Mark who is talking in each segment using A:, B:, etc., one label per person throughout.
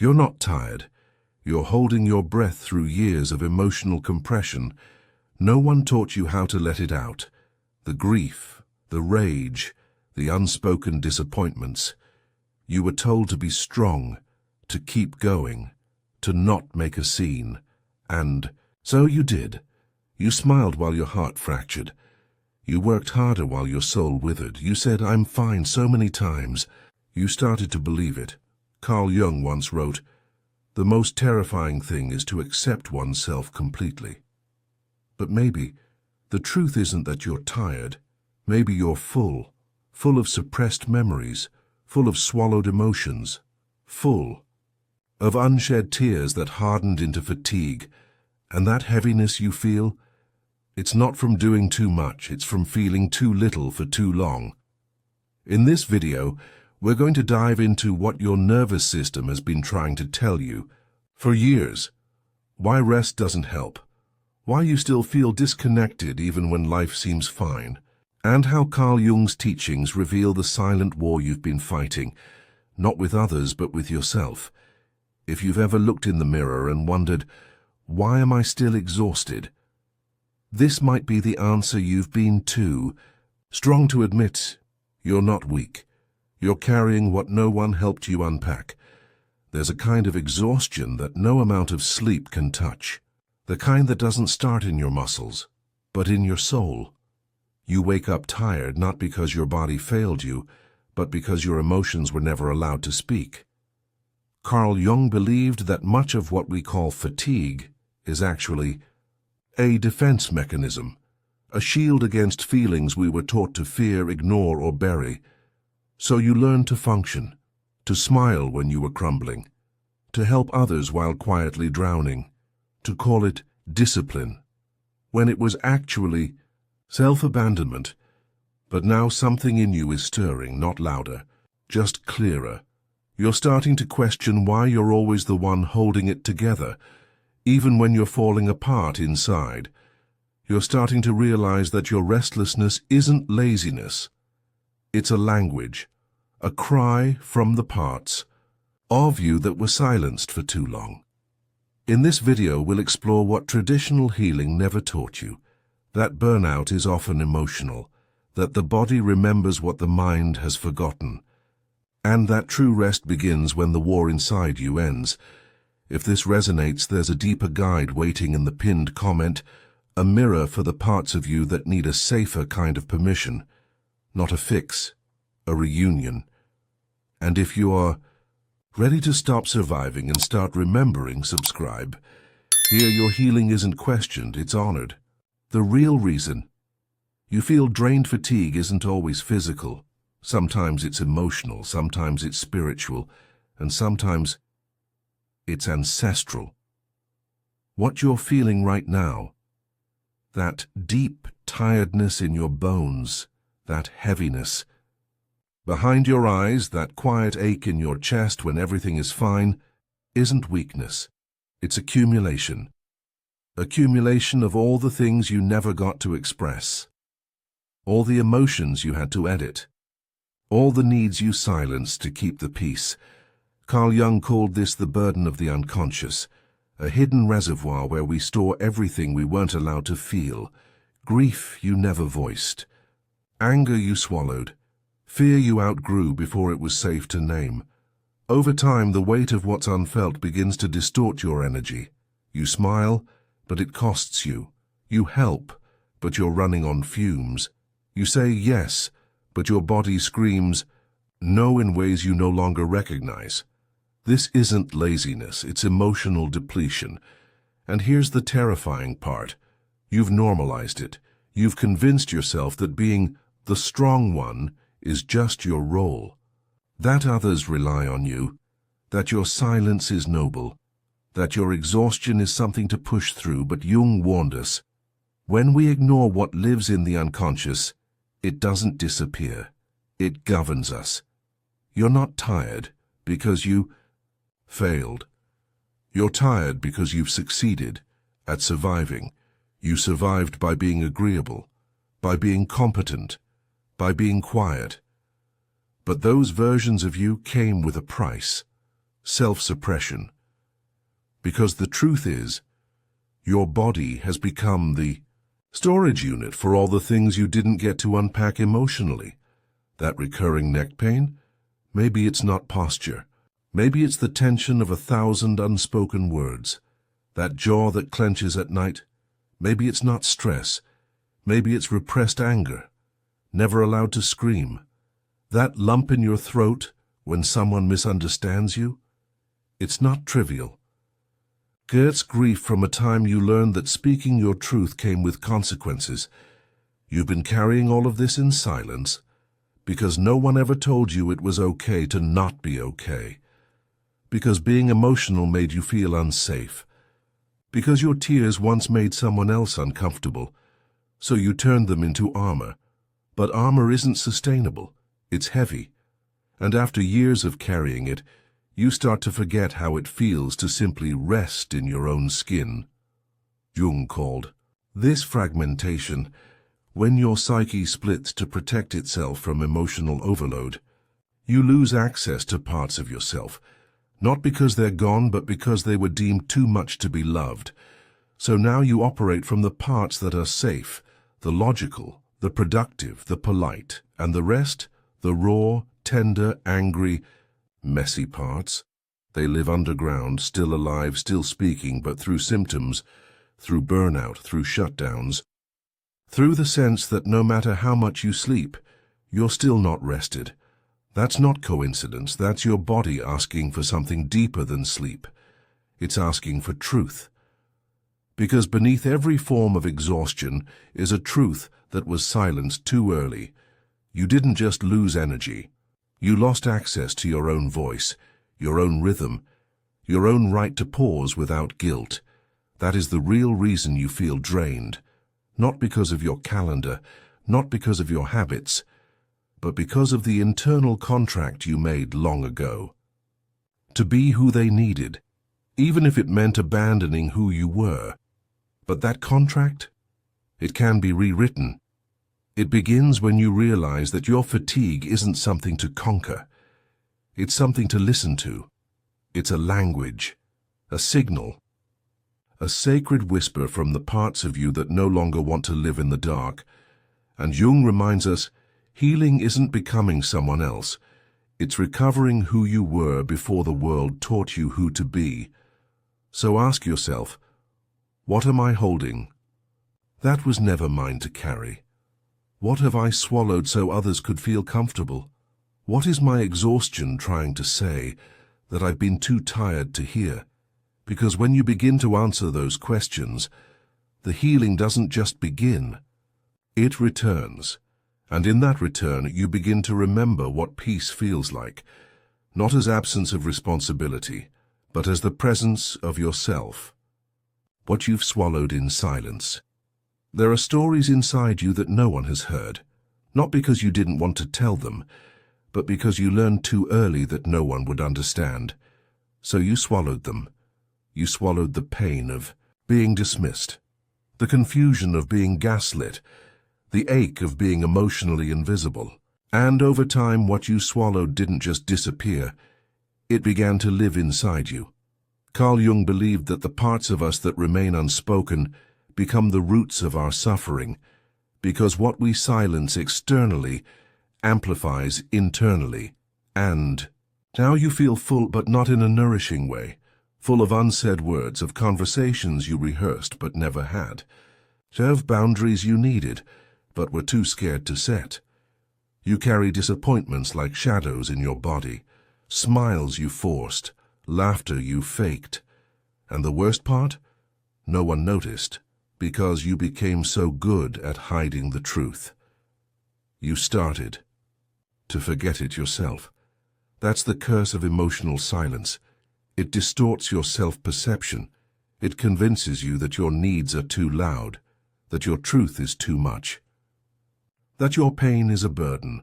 A: You're not tired. You're holding your breath through years of emotional compression. No one taught you how to let it out. The grief, the rage, the unspoken disappointments. You were told to be strong, to keep going, to not make a scene. And so you did. You smiled while your heart fractured. You worked harder while your soul withered. You said, "I'm fine," so many times. You started to believe it. Carl Jung once wrote, "The most terrifying thing is to accept oneself completely." But maybe the truth isn't that you're tired. Maybe you're full of suppressed memories, full of swallowed emotions, full of unshed tears that hardened into fatigue. And that heaviness you feel, it's not from doing too much, it's from feeling too little for too long. In this video, we're going to dive into what your nervous system has been trying to tell you for years. Why rest doesn't help, why you still feel disconnected even when life seems fine, and how Carl Jung's teachings reveal the silent war you've been fighting, not with others but with yourself. If you've ever looked in the mirror and wondered, "Why am I still exhausted?" this might be the answer you've been too. Strong to admit, you're not weak. You're carrying what no one helped you unpack. There's a kind of exhaustion that no amount of sleep can touch. The kind that doesn't start in your muscles, but in your soul. You wake up tired not because your body failed you, but because your emotions were never allowed to speak. Carl Jung believed that much of what we call fatigue is actually a defense mechanism, a shield against feelings we were taught to fear, ignore, or bury. So you learned to function, to smile when you were crumbling, to help others while quietly drowning, to call it discipline, when it was actually self-abandonment. But now something in you is stirring, not louder, just clearer. You're starting to question why you're always the one holding it together, even when you're falling apart inside. You're starting to realize that your restlessness isn't laziness. It's a language, a cry from the parts of you that were silenced for too long. In this video, we'll explore what traditional healing never taught you, that burnout is often emotional, that the body remembers what the mind has forgotten, and that true rest begins when the war inside you ends. If this resonates, there's a deeper guide waiting in the pinned comment, a mirror for the parts of you that need a safer kind of permission, not a fix, a reunion. And if you are ready to stop surviving and start remembering, subscribe. Here your healing isn't questioned, it's honored. The real reason you feel drained fatigue isn't always physical. Sometimes it's emotional, sometimes it's spiritual, and sometimes it's ancestral. What you're feeling right now, that deep tiredness in your bones, that heaviness behind your eyes, that quiet ache in your chest when everything is fine, isn't weakness. It's accumulation. Accumulation of all the things you never got to express, all the emotions you had to edit, all the needs you silenced to keep the peace. Carl Jung called this the burden of the unconscious, a hidden reservoir where we store everything we weren't allowed to feel, grief you never voiced, anger you swallowed, fear you outgrew before it was safe to name. Over time, the weight of what's unfelt begins to distort your energy. You smile, but it costs you. You help, but you're running on fumes. You say yes, but your body screams no in ways you no longer recognize. This isn't laziness, it's emotional depletion. And here's the terrifying part. You've normalized it. You've convinced yourself that being the strong one is just your role, that others rely on you, that your silence is noble, that your exhaustion is something to push through. But Jung warned us, when we ignore what lives in the unconscious, it doesn't disappear, it governs us. You're not tired because you failed. You're tired because you've succeeded at surviving. You survived by being agreeable, by being competent, by being quiet. But those versions of you came with a price. self-suppression. Because the truth is, your body has become the storage unit for all the things you didn't get to unpack emotionally. That recurring neck pain? Maybe it's not posture. Maybe it's the tension of 1,000 unspoken words. That jaw that clenches at night? Maybe it's not stress. Maybe it's repressed anger, never allowed to scream. That lump in your throat when someone misunderstands you? It's not trivial. It's grief from a time you learned that speaking your truth came with consequences. You've been carrying all of this in silence because no one ever told you it was okay to not be okay. Because being emotional made you feel unsafe. Because your tears once made someone else uncomfortable, so you turned them into armor. But armor isn't sustainable. It's heavy. And after years of carrying it, you start to forget how it feels to simply rest in your own skin. Jung called this fragmentation, when your psyche splits to protect itself from emotional overload. You lose access to parts of yourself, not because they're gone, but because they were deemed too much to be loved. So now you operate from the parts that are safe, the logical, the productive, the polite, and the rest, the raw, tender, angry, messy parts. They live underground, still alive, still speaking, but through symptoms, through burnout, through shutdowns, through the sense that no matter how much you sleep, you're still not rested. That's not coincidence. That's your body asking for something deeper than sleep. It's asking for truth. Because beneath every form of exhaustion is a truth that was silenced too early. You didn't just lose energy. You lost access to your own voice, your own rhythm, your own right to pause without guilt. That is the real reason you feel drained. Not because of your calendar, not because of your habits, but because of the internal contract you made long ago. To be who they needed, even if it meant abandoning who you were. But that contract, it can be rewritten. It begins when you realize that your fatigue isn't something to conquer. It's something to listen to. It's a language, a signal, a sacred whisper from the parts of you that no longer want to live in the dark. And Jung reminds us, healing isn't becoming someone else. It's recovering who you were before the world taught you who to be. So ask yourself, what am I holding? That was never mine to carry. What have I swallowed so others could feel comfortable? What is my exhaustion trying to say that I've been too tired to hear? Because when you begin to answer those questions, the healing doesn't just begin. It returns. And in that return, you begin to remember what peace feels like, not as absence of responsibility, but as the presence of yourself. What you've swallowed in silence. There are stories inside you that no one has heard, not because you didn't want to tell them, but because you learned too early that no one would understand. So you swallowed them. You swallowed the pain of being dismissed, the confusion of being gaslit, the ache of being emotionally invisible. And over time, what you swallowed didn't just disappear. It began to live inside you. Carl Jung believed that the parts of us that remain unspoken become the roots of our suffering, because what we silence externally amplifies internally. And now you feel full, but not in a nourishing way, full of unsaid words, of conversations you rehearsed but never had, of boundaries you needed but were too scared to set. You carry disappointments like shadows in your body, smiles you forced, laughter you faked. And the worst part? No one noticed, because you became so good at hiding the truth. You started to forget it yourself. That's the curse of emotional silence. It distorts your self-perception. It convinces you that your needs are too loud, that your truth is too much, that your pain is a burden.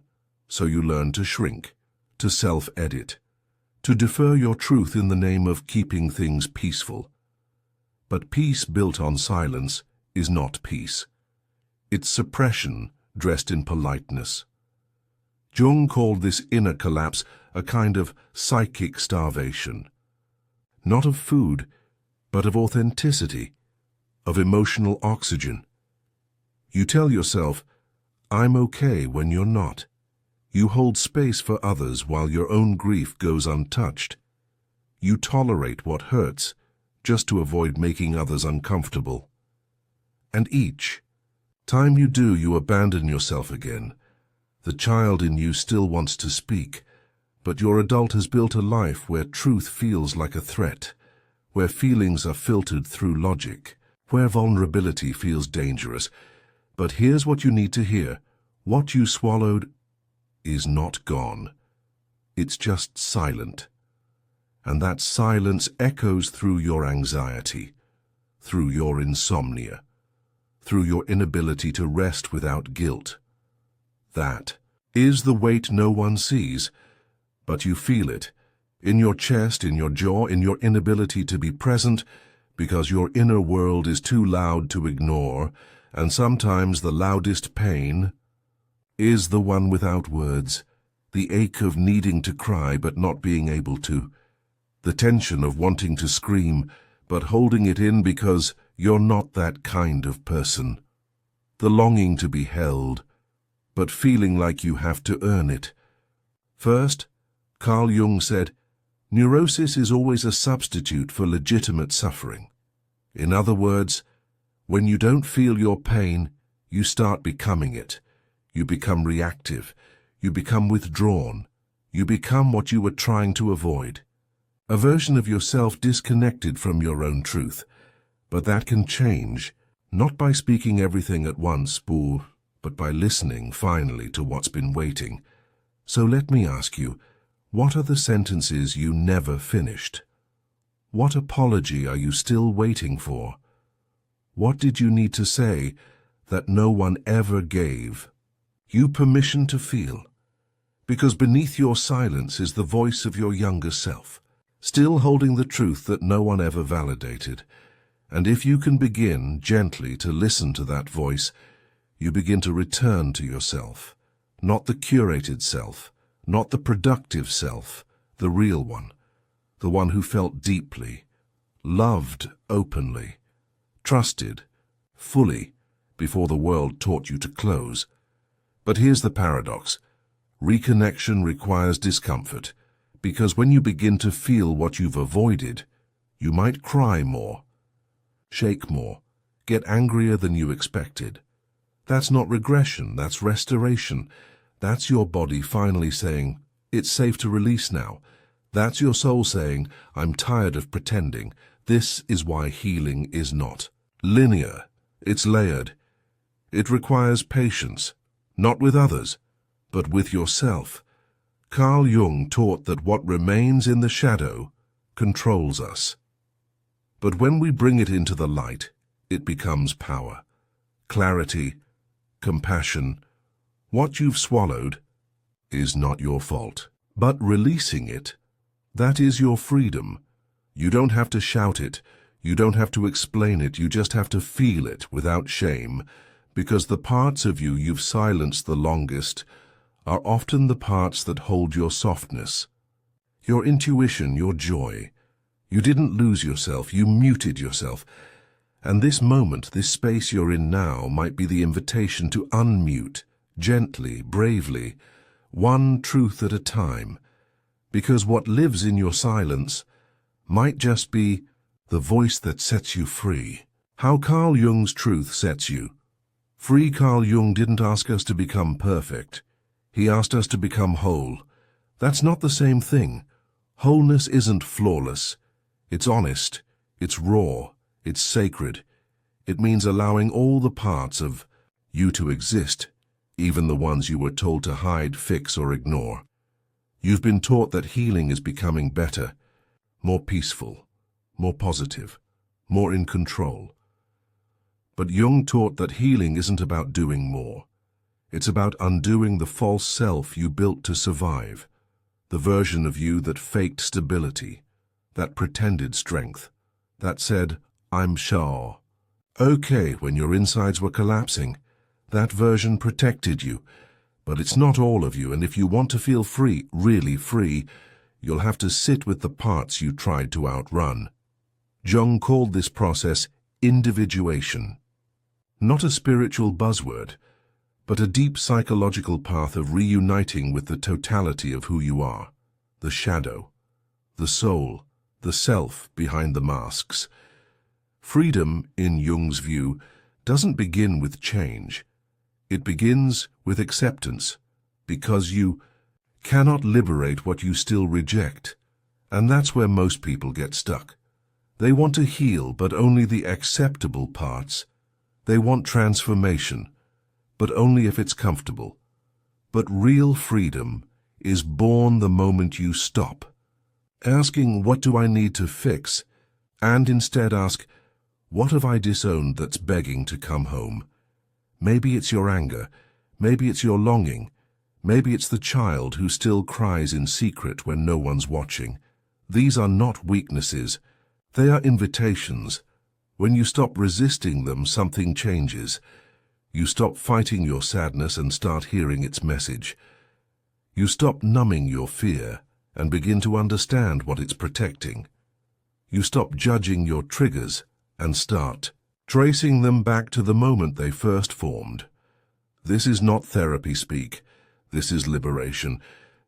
A: So you learn to shrink, to self-edit, to defer your truth in the name of keeping things peaceful. But peace built on silence is not peace. It's suppression dressed in politeness. Jung called this inner collapse a kind of psychic starvation. not of food, but of authenticity, of emotional oxygen. You tell yourself, I'm okay when you're not. You hold space for others while your own grief goes untouched. You tolerate what hurts just to avoid making others uncomfortable. And each time you do, you abandon yourself again. The child in you still wants to speak, but your adult has built a life where truth feels like a threat, where feelings are filtered through logic, where vulnerability feels dangerous. But here's what you need to hear. What you swallowed is not gone. It's just silent. And that silence echoes through your anxiety, through your insomnia, through your inability to rest without guilt. That is the weight no one sees, but you feel it, in your chest, in your jaw, in your inability to be present, because your inner world is too loud to ignore, and sometimes the loudest pain is the one without words, the ache of needing to cry but not being able to, the tension of wanting to scream but holding it in because you're not that kind of person, the longing to be held but feeling like you have to earn it. First, Carl Jung said, neurosis is always a substitute for legitimate suffering. In other words, when you don't feel your pain, you start becoming it. You become reactive. You become withdrawn. You become what you were trying to avoid. A version of yourself disconnected from your own truth. But that can change, not by speaking everything at once, but by listening finally to what's been waiting. So let me ask you, what are the sentences you never finished? What apology are you still waiting for? What did you need to say that no one ever gave you permission to feel? Because beneath your silence is the voice of your younger self, still holding the truth that no one ever validated. And if you can begin gently to listen to that voice, you begin to return to yourself, not the curated self, not the productive self, the real one, the one who felt deeply, loved openly, trusted fully before the world taught you to close. But here's the paradox. Reconnection requires discomfort, because when you begin to feel what you've avoided, you might cry more, shake more, get angrier than you expected. That's not regression, that's restoration. That's your body finally saying, it's safe to release now. That's your soul saying, I'm tired of pretending. This is why healing is not linear. It's layered. It requires patience, not with others, but with yourself. Carl Jung taught that what remains in the shadow controls us. But when we bring it into the light, it becomes power, clarity, compassion. What you've swallowed is not your fault. But releasing it, that is your freedom. You don't have to shout it. You don't have to explain it. You just have to feel it without shame, because the parts of you you've silenced the longest are often the parts that hold your softness, your intuition, your joy. You didn't lose yourself. You muted yourself. And this moment, this space you're in now, might be the invitation to unmute, gently, bravely, one truth at a time, because what lives in your silence might just be the voice that sets you free. How Carl Jung's truth sets you free. Carl Jung didn't ask us to become perfect. He asked us to become whole. That's not the same thing. Wholeness isn't flawless. It's honest. It's raw. It's sacred. It means allowing all the parts of you to exist, even the ones you were told to hide, fix, or ignore. You've been taught that healing is becoming better, more peaceful, more positive, more in control. But Jung taught that healing isn't about doing more. It's about undoing the false self you built to survive, the version of you that faked stability, that pretended strength, that said, I'm sure. Okay, when your insides were collapsing, that version protected you. But it's not all of you, and if you want to feel free, really free, you'll have to sit with the parts you tried to outrun. Jung called this process individuation. Not a spiritual buzzword, but a deep psychological path of reuniting with the totality of who you are, the shadow, the soul, the self behind the masks. Freedom, in Jung's view, doesn't begin with change. It begins with acceptance, because you cannot liberate what you still reject. And that's where most people get stuck. They want to heal, but only the acceptable parts. They want transformation, but only if it's comfortable. But real freedom is born the moment you stop asking, what do I need to fix? And instead ask, what have I disowned that's begging to come home? Maybe it's your anger, maybe it's your longing, maybe it's the child who still cries in secret when no one's watching. These are not weaknesses, they are invitations. When you stop resisting them, something changes. You stop fighting your sadness and start hearing its message. You stop numbing your fear and begin to understand what it's protecting. You stop judging your triggers and start tracing them back to the moment they first formed. This is not therapy speak. This is liberation,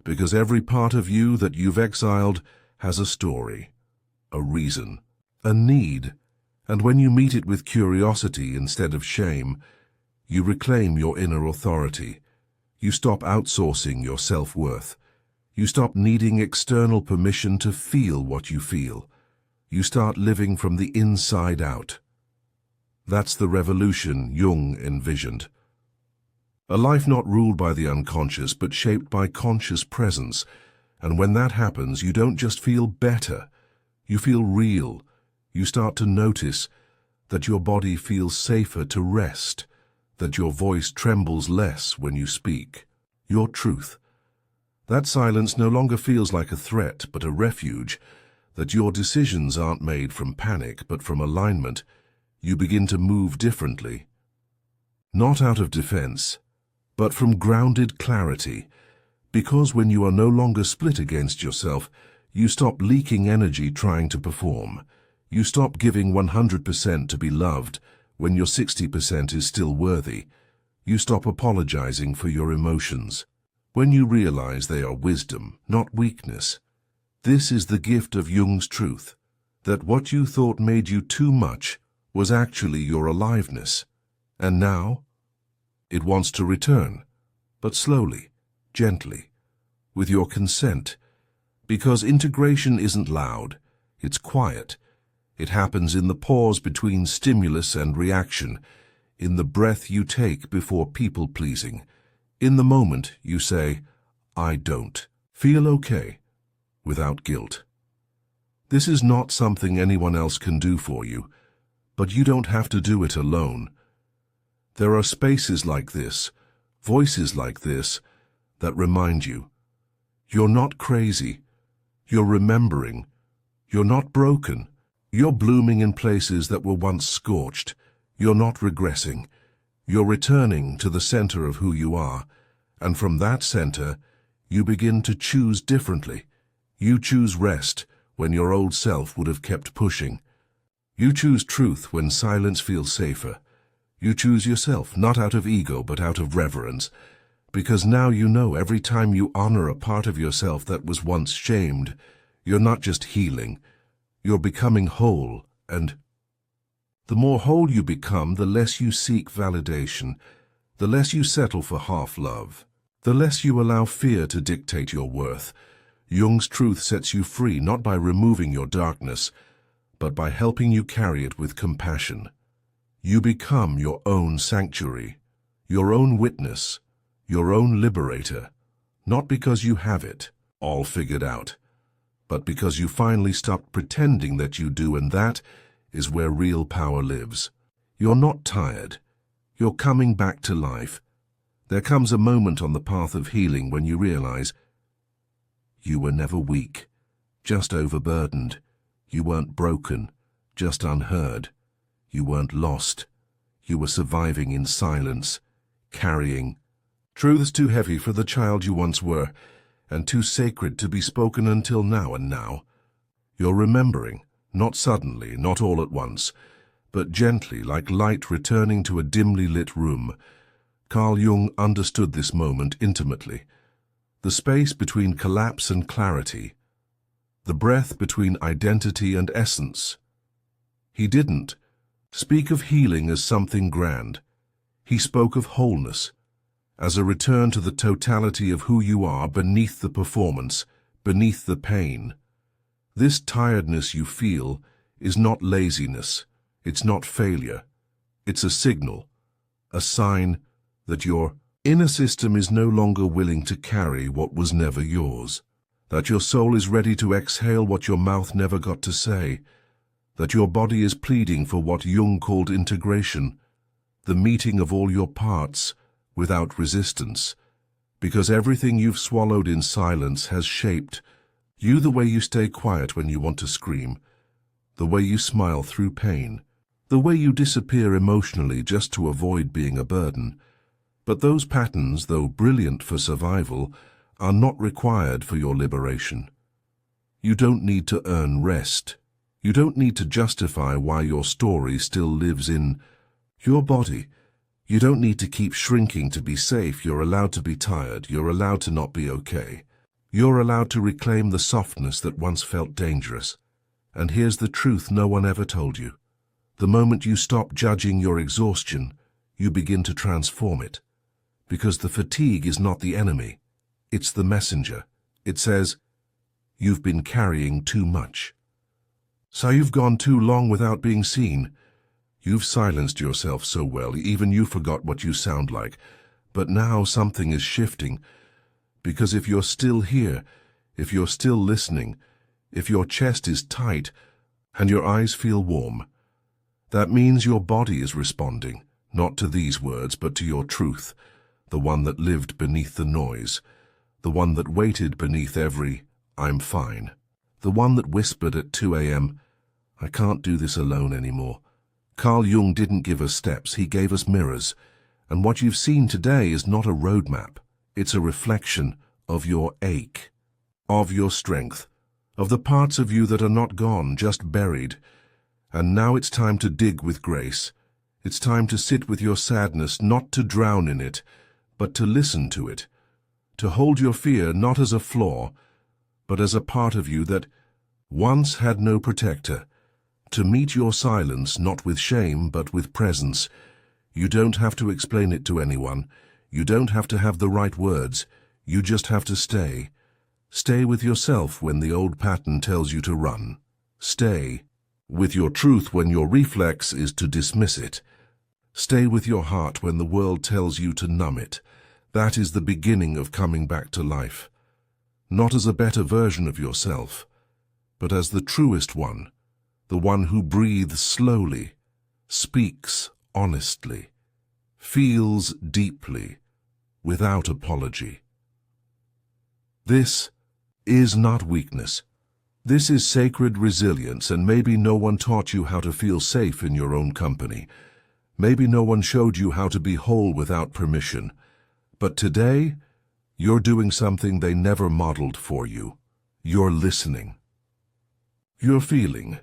A: because every part of you that you've exiled has a story, a reason, a need, and when you meet it with curiosity instead of shame, you reclaim your inner authority. You stop outsourcing your self-worth. You stop needing external permission to feel what you feel. You start living from the inside out. That's the revolution Jung envisioned. A life not ruled by the unconscious, but shaped by conscious presence. And when that happens, you don't just feel better. You feel real. You start to notice that your body feels safer to rest, that your voice trembles less when you speak. Your truth. That silence no longer feels like a threat, but a refuge, that your decisions aren't made from panic, but from alignment. You begin to move differently. Not out of defense, but from grounded clarity, because when you are no longer split against yourself, you stop leaking energy trying to perform. You stop giving 100% to be loved when your 60% is still worthy. You stop apologizing for your emotions when you realize they are wisdom, not weakness. This is the gift of Jung's truth, that what you thought made you too much was actually your aliveness. And now, it wants to return, but slowly, gently, with your consent, because integration isn't loud, it's quiet. It happens in the pause between stimulus and reaction, in the breath you take before people-pleasing. In the moment you say, I don't feel okay, without guilt. This is not something anyone else can do for you, but you don't have to do it alone. There are spaces like this, voices like this, that remind you, you're not crazy, you're remembering, you're not broken, you're blooming in places that were once scorched, you're not regressing, you're returning to the center of who you are, and from that center, you begin to choose differently. You choose rest when your old self would have kept pushing. You choose truth when silence feels safer. You choose yourself, not out of ego, but out of reverence, because now you know every time you honor a part of yourself that was once shamed, you're not just healing, you're becoming whole, and the more whole you become, the less you seek validation, the less you settle for half-love, the less you allow fear to dictate your worth. Jung's truth sets you free not by removing your darkness, but by helping you carry it with compassion. You become your own sanctuary, your own witness, your own liberator, not because you have it all figured out, but because you finally stopped pretending that you do, and that is where real power lives. You're not tired. You're coming back to life. There comes a moment on the path of healing when you realize you were never weak, just overburdened. You weren't broken, just unheard. You weren't lost. You were surviving in silence, carrying truths too heavy for the child you once were. and too sacred to be spoken until now. And now, you're remembering, not suddenly, not all at once, but gently, like light returning to a dimly lit room. Carl Jung understood this moment intimately. The space between collapse and clarity. The breath between identity and essence. He didn't speak of healing as something grand. He spoke of wholeness, as a return to the totality of who you are beneath the performance, beneath the pain. This tiredness you feel is not laziness, it's not failure. It's a signal, a sign that your inner system is no longer willing to carry what was never yours, that your soul is ready to exhale what your mouth never got to say, that your body is pleading for what Jung called integration, the meeting of all your parts without resistance, because everything you've swallowed in silence has shaped you, the way you stay quiet when you want to scream, the way you smile through pain, the way you disappear emotionally just to avoid being a burden. But those patterns, though brilliant for survival, are not required for your liberation. You don't need to earn rest. You don't need to justify why your story still lives in your body. You don't need to keep shrinking to be safe. You're allowed to be tired. You're allowed to not be okay. You're allowed to reclaim the softness that once felt dangerous. And here's the truth no one ever told you. The moment you stop judging your exhaustion, you begin to transform it. Because the fatigue is not the enemy. It's the messenger. It says, you've been carrying too much. So you've gone too long without being seen. You've silenced yourself so well, even you forgot what you sound like. But now something is shifting. Because if you're still here, if you're still listening, if your chest is tight and your eyes feel warm, that means your body is responding, not to these words, but to your truth, the one that lived beneath the noise, the one that waited beneath every, I'm fine, the one that whispered at 2 a.m., I can't do this alone anymore. Carl Jung didn't give us steps, he gave us mirrors, and what you've seen today is not a roadmap, it's a reflection of your ache, of your strength, of the parts of you that are not gone, just buried. And now it's time to dig with grace. It's time to sit with your sadness, not to drown in it, but to listen to it, to hold your fear not as a flaw, but as a part of you that once had no protector, to meet your silence not with shame but with presence. You don't have to explain it to anyone. You don't have to have the right words. You just have to stay. Stay with yourself when the old pattern tells you to run. Stay with your truth when your reflex is to dismiss it. Stay with your heart when the world tells you to numb it. That is the beginning of coming back to life. Not as a better version of yourself, but as the truest one, the one who breathes slowly, speaks honestly, feels deeply, without apology. This is not weakness. This is sacred resilience, and maybe no one taught you how to feel safe in your own company. Maybe no one showed you how to be whole without permission. But today, you're doing something they never modeled for you. You're listening. You're feeling.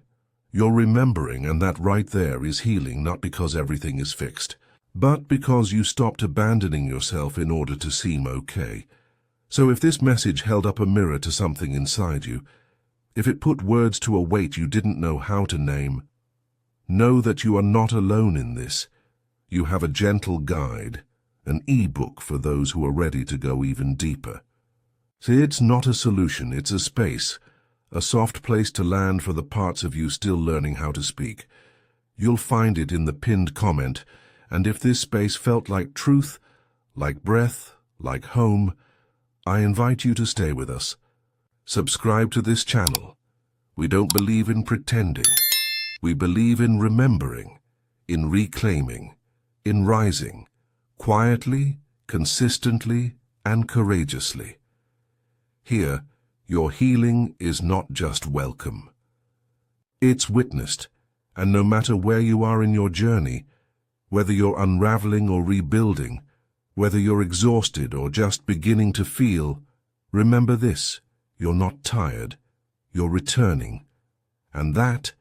A: You're remembering, and that right there is healing, not because everything is fixed, but because you stopped abandoning yourself in order to seem okay. So if this message held up a mirror to something inside you, if it put words to a weight you didn't know how to name, know that you are not alone in this. You have a gentle guide, an e-book for those who are ready to go even deeper. See, it's not a solution, it's a space, a soft place to land for the parts of you still learning how to speak. You'll find it in the pinned comment, and if this space felt like truth, like breath, like home, I invite you to stay with us. Subscribe to this channel. We don't believe in pretending. We believe in remembering, in reclaiming, in rising, quietly, consistently, and courageously. Here, your healing is not just welcome. It's witnessed, and no matter where you are in your journey, whether you're unraveling or rebuilding, whether you're exhausted or just beginning to feel, Remember this, you're not tired, you're returning, and that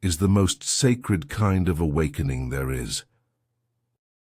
A: is the most sacred kind of awakening there is.